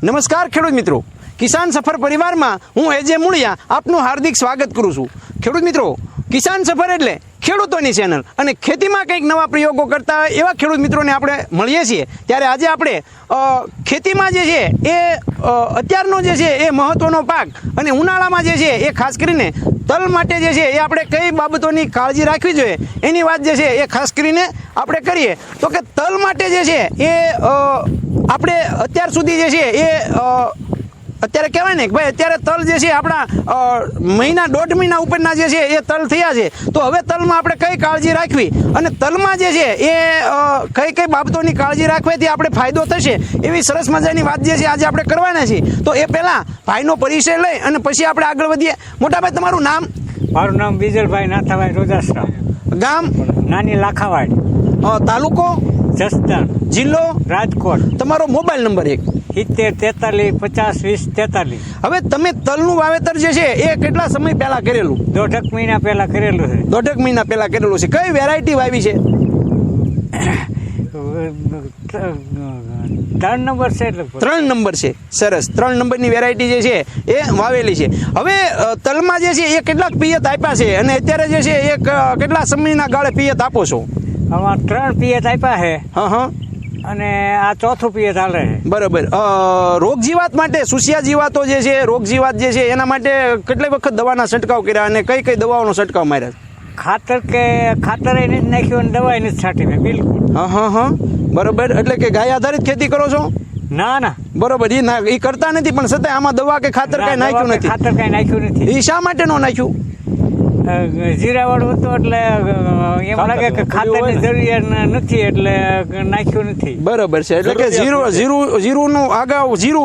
નમસ્કાર ખેડૂત મિત્રો, કિસાન સફર પરિવારમાં હું એજે મુળિયા આપનું હાર્દિક સ્વાગત કરું છું। ખેડૂત મિત્રો, કિસાન સફર એટલે ખેડૂતોની ચેનલ અને ખેતીમાં કંઈક નવા પ્રયોગો કરતા હોય એવા ખેડૂત મિત્રોને આપણે મળીએ છીએ। ત્યારે આજે આપણે ખેતીમાં જે છે એ અત્યારનો જે છે એ મહત્ત્વનો પાક અને ઉનાળામાં જે છે એ ખાસ કરીને તલ માટે જે છે એ આપણે કઈ બાબતોની કાળજી રાખવી જોઈએ એની વાત જે છે એ ખાસ કરીને આપણે કરીએ। તો કે તલ માટે જે છે એ આપણે અત્યાર સુધી જે છે એ અત્યારે કહેવાય ને કે ભાઈ અત્યારે તલ જે છે આપણા દોઢ મહિના ઉપરના જે છે એ તલ થયા છે। તો હવે તલમાં આપણે કઈ કાળજી રાખવી અને તલમાં જે છે એ કઈ બાબતોની કાળજી રાખવાથી આપણે ફાયદો થશે એવી સરસ મજાની વાત જે છે આજે આપણે કરવાના છીએ। તો એ પહેલાં ભાઈનો પરિચય લઈ અને પછી આપણે આગળ વધીએ। મોટાભાઈ, તમારું નામ? મારું નામ બીજલભાઈ નાથાભાઈ રોજાસરા, ગામ? નાની લાખાવાડ, તાલુકો? જસદણ, જિલ્લો? રાજકોટ। તમારો મોબાઈલ નંબર? 70 43 50 20 43। હવે તમે તલનું વાવેતર જે છે એ કેટલા સમય પહેલા કરેલું? દોઢેક મહિના પહેલા કરેલું છે। દોઢેક મહિના પહેલા કરેલું છે। કઈ વેરાયટી વાવી છે? 3 નંબર છે એટલે 3 નંબર છે। સરસ, 3 નંબરની વેરાયટી જે છે એ વાવેલી છે। હવે તલમાં જે છે એ કેટલાક પિયત આપ્યા છે અને અત્યારે જે છે એ કેટલા સમયના ગાળે પિયત આપો છો? આમાં 3 પિયત આપ્યા છે। હા, અને આ ચોથું પિયત હાલે છે। બરાબર। રોગ જીવાત માટે સુસિયા જીવાતો જે છે, રોગ જીવાત જે છે એના માટે કેટલી વખત દવાના છંટકાવ કર્યા અને કઈ કઈ દવાઓનો છંટકાવ માર્યા? ખાતર નથી નાખ્યું અને દવા નથી છાંટી મેં બિલકુલ। હા, બરાબર। એટલે કે ગાય આધારિત ખેતી કરો છો? ના, બરોબર, એ કરતા નથી પણ છતાંય આમાં દવા કે ખાતર કઈ નાખ્યું નથી? ખાતર કઈ નાખ્યું નથી। એ શા માટે ન નાખ્યું? જીરાવાળું હતું એટલે એમ લાગે કે ખાતરની જરૂરિયાત નથી એટલે નાખ્યું નથી। બરોબર છે। એટલે કે જીરુનું અગાઉ જીરું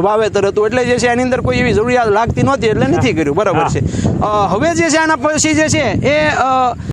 વાવેતર હતું એટલે જે છે એની અંદર કોઈ એવી જરૂરિયાત લાગતી નહોતી એટલે નથી કર્યું। બરાબર છે। હવે જે છે આના પછી જે છે એ